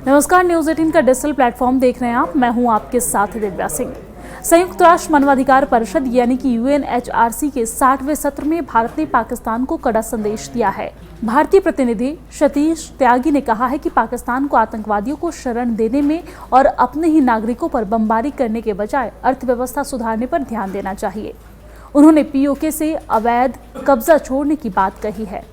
नमस्कार, न्यूज 18 का digital platform देख रहे हैं आप। मैं हूं आपके साथ दिव्या सिंह। संयुक्त राष्ट्र मानवाधिकार परिषद यानी कि UNHRC के 60वें सत्र में भारत ने पाकिस्तान को कड़ा संदेश दिया है। भारतीय प्रतिनिधि सतीश त्यागी ने कहा है कि पाकिस्तान को आतंकवादियों को शरण देने में और अपने ही नागरिकों पर बमबारी करने के बजाय अर्थव्यवस्था सुधारने पर ध्यान देना चाहिए। उन्होंने POK से अवैध कब्जा छोड़ने की बात कही है।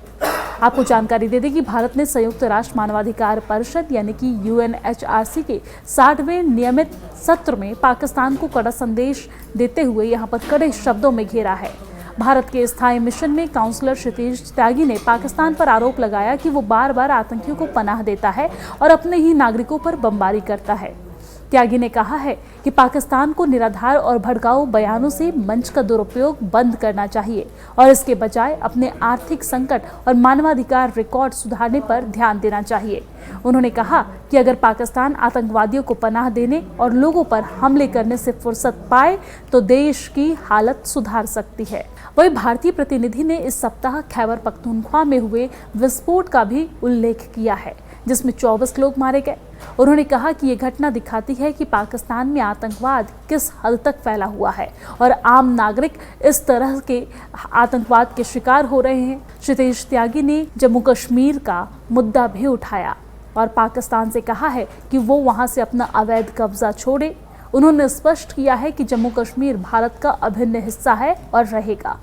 आपको जानकारी दे दें कि भारत ने संयुक्त राष्ट्र मानवाधिकार परिषद यानी कि UNHRC के 60वें नियमित सत्र में पाकिस्तान को कड़ा संदेश देते हुए यहां पर कड़े शब्दों में घेरा है। भारत के स्थायी मिशन में काउंसलर सतीश त्यागी ने पाकिस्तान पर आरोप लगाया कि वो बार बार आतंकियों को पनाह देता है और अपने ही नागरिकों पर बमबारी करता है। त्यागी ने कहा है कि पाकिस्तान को निराधार और भड़काऊ बयानों से मंच का दुरुपयोग बंद करना चाहिए और इसके बजाय अपने आर्थिक संकट और मानवाधिकार रिकॉर्ड सुधारने पर ध्यान देना चाहिए। उन्होंने कहा कि अगर पाकिस्तान आतंकवादियों को पनाह देने और लोगों पर हमले करने से फुर्सत पाए तो देश की हालत सुधार सकती है। वहीं भारतीय प्रतिनिधि ने इस सप्ताह खैबर पख्तूनख्वा में हुए विस्फोट का भी उल्लेख किया है, जिसमें 24 लोग मारे गए। उन्होंने कहा कि ये घटना दिखाती है कि पाकिस्तान में आतंकवाद किस हद तक फैला हुआ है और आम नागरिक इस तरह के आतंकवाद के शिकार हो रहे हैं। सतीश त्यागी ने जम्मू कश्मीर का मुद्दा भी उठाया और पाकिस्तान से कहा है कि वो वहां से अपना अवैध कब्जा छोड़े। उन्होंने स्पष्ट किया है कि जम्मू कश्मीर भारत का अभिन्न हिस्सा है और रहेगा।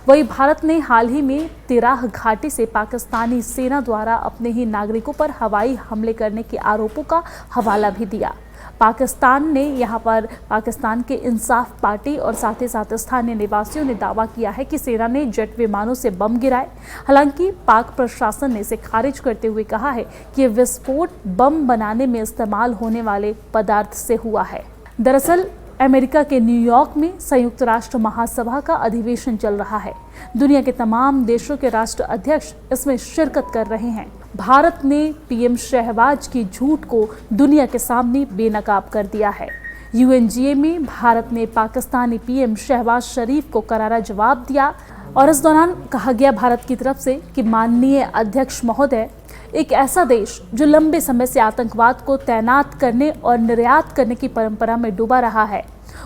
वहीं भारत ने हाल ही में तिराह घाटी से पाकिस्तानी सेना द्वारा अपने ही नागरिकों पर हवाई हमले करने के आरोपों का हवाला भी दिया। पाकिस्तान ने यहां पर पाकिस्तान के इंसाफ पार्टी और साथ ही साथ स्थानीय निवासियों ने दावा किया है कि सेना ने जेट विमानों से बम गिराए। हालांकि पाक प्रशासन ने इसे खारिज करते हुए कहा है कि ये विस्फोट बम बनाने में इस्तेमाल होने वाले पदार्थ से हुआ है। दरअसल अमेरिका के न्यूयॉर्क में संयुक्त राष्ट्र महासभा का अधिवेशन चल रहा है। दुनिया के तमाम देशों के राष्ट्र अध्यक्ष इसमें शिरकत कर रहे हैं। भारत ने PM शहबाज की झूठ को दुनिया के सामने बेनकाब कर दिया है। UNGA में भारत ने पाकिस्तानी PM शहबाज शरीफ को करारा जवाब दिया और इस दौरान कहा गया भारत की तरफ से कि माननीय अध्यक्ष महोदय, एक ऐसा देश जो लंबे समय से आतंकवाद को तैनात करने और निर्यात करने की परंपरा में डूबा रहा है,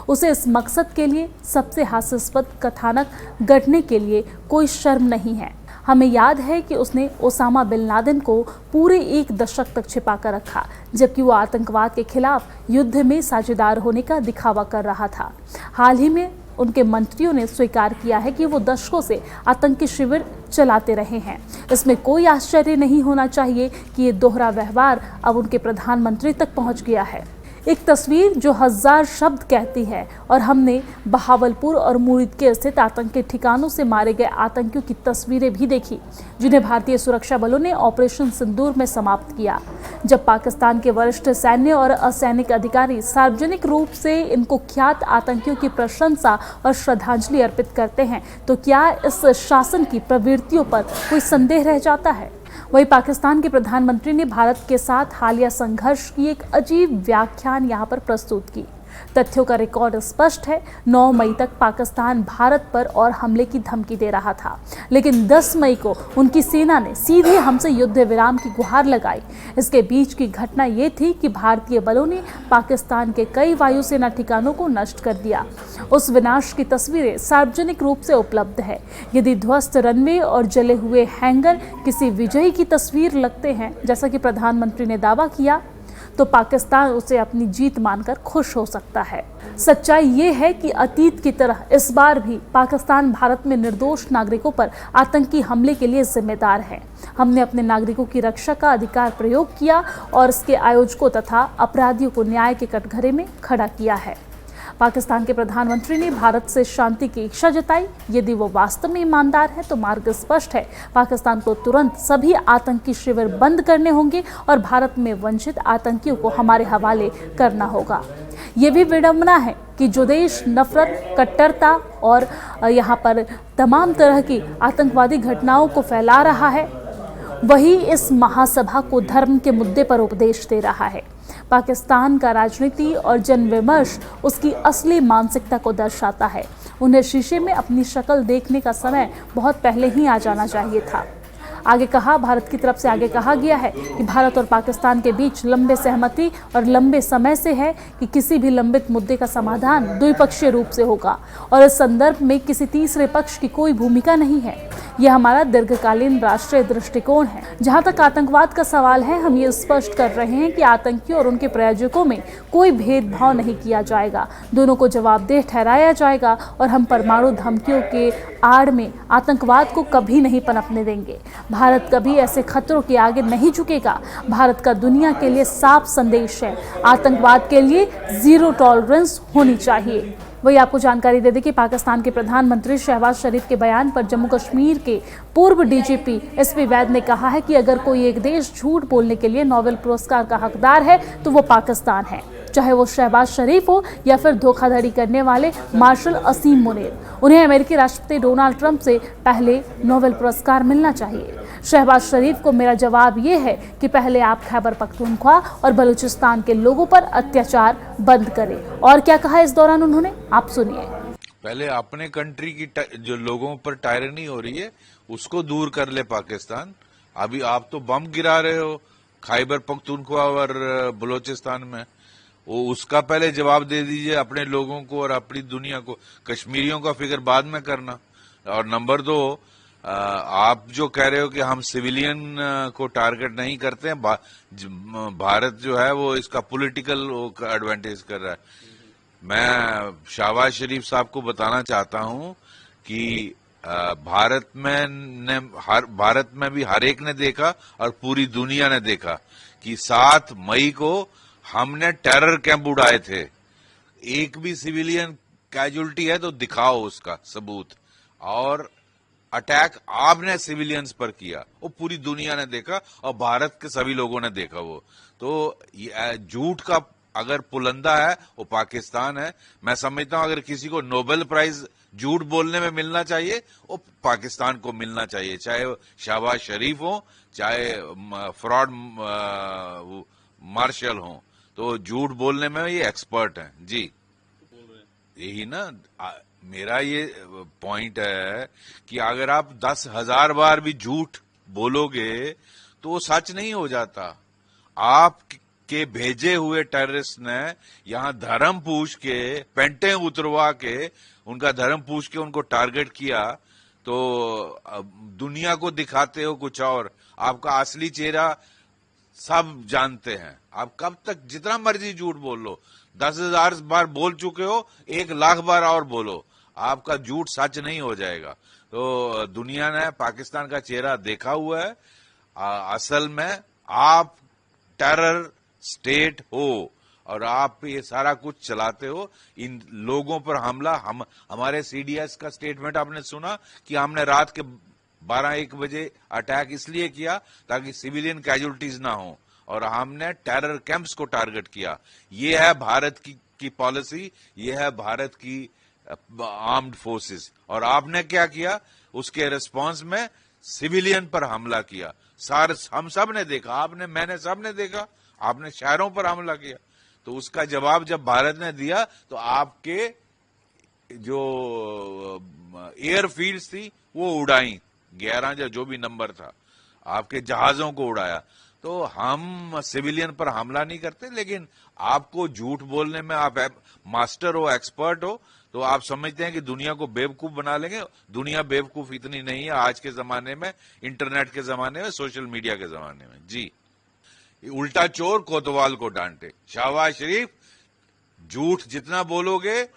उसे इस मकसद के लिए सबसे हास्यास्पद कथानक गढ़ने के लिए कोई शर्म नहीं है। हमें याद है कि उसने ओसामा बिन लादेन को पूरे 1 दशक तक छिपा कर रखा, जबकि वो आतंकवाद के खिलाफ युद्ध में साझेदार होने का दिखावा कर रहा था। हाल ही में उनके मंत्रियों ने स्वीकार किया है कि वो दशकों से आतंकी शिविर चलाते रहे हैं। इसमें कोई आश्चर्य नहीं होना चाहिए कि ये दोहरा व्यवहार अब उनके प्रधानमंत्री तक पहुंच गया है। एक तस्वीर जो 1000 शब्द कहती है और हमने बहावलपुर और मुरीद के स्थित आतंकी ठिकानों से मारे गए आतंकियों की तस्वीरें भी देखी, जिन्हें भारतीय सुरक्षा बलों ने ऑपरेशन सिंदूर में समाप्त किया। जब पाकिस्तान के वरिष्ठ सैन्य और असैनिक अधिकारी सार्वजनिक रूप से इन कुख्यात आतंकियों की प्रशंसा और श्रद्धांजलि अर्पित करते हैं तो क्या इस शासन की प्रवृत्तियों पर कोई संदेह रह जाता है? वहीं पाकिस्तान के प्रधानमंत्री ने भारत के साथ हालिया संघर्ष की एक अजीब व्याख्यान यहां पर प्रस्तुत की। तथ्यों का रिकॉर्ड स्पष्ट है। 9 मई तक पाकिस्तान भारत पर और हमले की धमकी दे रहा था, लेकिन 10 मई को उनकी सेना ने सीधे हमसे युद्ध विराम की गुहार लगाई। इसके बीच की घटना ये थी कि भारतीय बलों ने पाकिस्तान के कई वायुसेना ठिकानों को नष्ट कर दिया। उस विनाश की तस्वीरें सार्वजनिक रूप से उपलब्ध है। यदि ध्वस्त रनवे और जले हुए हैंगर किसी विजयी की तस्वीर लगते हैं, जैसा कि प्रधानमंत्री ने दावा किया, तो पाकिस्तान उसे अपनी जीत मानकर खुश हो सकता है। सच्चाई ये है कि अतीत की तरह इस बार भी पाकिस्तान भारत में निर्दोष नागरिकों पर आतंकी हमले के लिए जिम्मेदार है। हमने अपने नागरिकों की रक्षा का अधिकार प्रयोग किया और इसके आयोजकों तथा अपराधियों को न्याय के कटघरे में खड़ा किया है। पाकिस्तान के प्रधानमंत्री ने भारत से शांति की इच्छा जताई। यदि वो वास्तव में ईमानदार है तो मार्ग स्पष्ट है। पाकिस्तान को तुरंत सभी आतंकी शिविर बंद करने होंगे और भारत में वंचित आतंकियों को हमारे हवाले करना होगा। ये भी विडंबना है कि जो देश नफरत, कट्टरता और यहाँ पर तमाम तरह की आतंकवादी घटनाओं को फैला रहा है, वही इस महासभा को धर्म के मुद्दे पर उपदेश दे रहा है। पाकिस्तान का राजनीति और जन विमर्श उसकी असली मानसिकता को दर्शाता है। उन्हें शीशे में अपनी शक्ल देखने का समय बहुत पहले ही आ जाना चाहिए था। आगे कहा, भारत की तरफ से आगे कहा गया है कि भारत और पाकिस्तान के बीच लंबे सहमति और लंबे समय से है कि किसी भी लंबित मुद्दे का समाधान द्विपक्षीय रूप से होगा और इस संदर्भ में किसी तीसरे पक्ष की कोई भूमिका नहीं है। यह हमारा दीर्घकालीन राष्ट्रीय दृष्टिकोण है। जहां तक आतंकवाद का सवाल है, हम ये स्पष्ट कर रहे हैं कि आतंकियों और उनके प्रायोजकों में कोई भेदभाव नहीं किया जाएगा। दोनों को जवाबदेह ठहराया जाएगा और हम परमाणु धमकियों के आड़ में आतंकवाद को कभी नहीं पनपने देंगे। भारत कभी ऐसे खतरों के आगे नहीं झुकेगा। भारत का दुनिया के लिए साफ संदेश है, आतंकवाद के लिए जीरो टॉलरेंस होनी चाहिए। वही आपको जानकारी दे दें कि पाकिस्तान के प्रधानमंत्री शहबाज शरीफ के बयान पर जम्मू कश्मीर के पूर्व डीजीपी एसपी वैद ने कहा है कि अगर कोई एक देश झूठ बोलने के लिए नोबेल पुरस्कार का हकदार है तो वो पाकिस्तान है, चाहे वो शहबाज शरीफ हो या फिर धोखाधड़ी करने वाले मार्शल असीम मुनीर। उन्हें अमेरिकी राष्ट्रपति डोनाल्ड ट्रंप से पहले नोबेल पुरस्कार मिलना चाहिए। शहबाज शरीफ को मेरा जवाब ये है कि पहले आप खैबर पख्तूनख्वा और बलूचिस्तान के लोगों पर अत्याचार बंद करें। और क्या कहा इस दौरान उन्होंने, आप सुनिए। पहले अपने कंट्री की जो लोगों पर टायरनी हो रही है उसको दूर कर ले पाकिस्तान। अभी आप तो बम गिरा रहे हो खैबर पख्तूनख्वा और बलूचिस्तान में, वो उसका पहले जवाब दे दीजिए अपने लोगों को और अपनी दुनिया को। कश्मीरियों का फिक्र बाद में करना। और नंबर 2, आप जो कह रहे हो कि हम सिविलियन को टारगेट नहीं करते हैं, भारत जो है वो इसका पॉलिटिकल एडवांटेज कर रहा है। मैं शहबाज शरीफ साहब को बताना चाहता हूं कि भारत में भी हर एक ने देखा और पूरी दुनिया ने देखा कि 7 मई को हमने टेरर कैंप उड़ाए थे। एक भी सिविलियन कैजुअल्टी है तो दिखाओ उसका सबूत। और अटैक आपने सिविलियंस पर किया, वो पूरी दुनिया ने देखा और भारत के सभी लोगों ने देखा। वो तो झूठ का अगर पुलंदा है वो पाकिस्तान है। मैं समझता हूं अगर किसी को नोबेल प्राइज झूठ बोलने में मिलना चाहिए वो पाकिस्तान को मिलना चाहिए, चाहे शहबाज शरीफ हो चाहे फ्रॉड मार्शल हो, तो झूठ बोलने में ये एक्सपर्ट हैं। जी यही ना मेरा ये पॉइंट है कि अगर आप 10,000 बार भी झूठ बोलोगे तो वो सच नहीं हो जाता। आप के भेजे हुए टेररिस्ट ने यहां धर्म पूछ के, पेंटे उतरवा के, उनका धर्म पूछ के उनको टारगेट किया, तो दुनिया को दिखाते हो कुछ और। आपका असली चेहरा सब जानते हैं। आप कब तक जितना मर्जी झूठ बोल लो, 10,000 बार बोल चुके हो, 1,00,000 बार और बोलो, आपका झूठ सच नहीं हो जाएगा। तो दुनिया ने पाकिस्तान का चेहरा देखा हुआ है। असल में आप टेरर स्टेट हो और आप ये सारा कुछ चलाते हो। इन लोगों पर हमला, हमारे सीडीएस का स्टेटमेंट आपने सुना कि हमने रात के 12-1 बजे अटैक इसलिए किया ताकि सिविलियन कैजुअल्टीज ना हो और हमने टेरर कैंप्स को टारगेट किया। ये है भारत की पॉलिसी, ये है भारत की आर्म्ड फोर्सेस। और आपने क्या किया, उसके रिस्पांस में सिविलियन पर हमला किया। हम सब ने देखा, आपने, मैंने, सब ने देखा, आपने शहरों पर हमला किया। तो उसका जवाब जब भारत ने दिया तो आपके जो एयरफील्ड्स थी वो उड़ाई, 11 जो भी नंबर था, आपके जहाजों को उड़ाया। तो हम सिविलियन पर हमला नहीं करते, लेकिन आपको झूठ बोलने में आप मास्टर हो, एक्सपर्ट हो, तो आप समझते हैं कि दुनिया को बेवकूफ बना लेंगे। दुनिया बेवकूफ इतनी नहीं है आज के जमाने में, इंटरनेट के जमाने में, सोशल मीडिया के जमाने में। जी, उल्टा चोर कोतवाल को डांटे। शहबाज शरीफ, झूठ जितना बोलोगे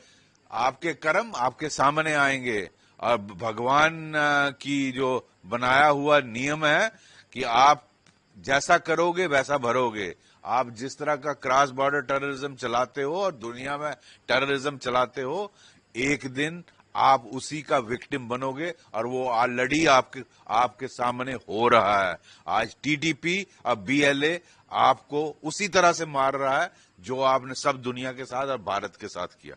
आपके कर्म आपके सामने आएंगे। और भगवान की जो बनाया हुआ नियम है कि आप जैसा करोगे वैसा भरोगे। आप जिस तरह का क्रॉस बॉर्डर टेररिज्म चलाते हो और दुनिया में टेररिज्म चलाते हो, एक दिन आप उसी का विक्टिम बनोगे और वो ऑलरेडी आपके सामने हो रहा है। आज टीटीपी और बीएलए आपको उसी तरह से मार रहा है जो आपने सब दुनिया के साथ और भारत के साथ किया।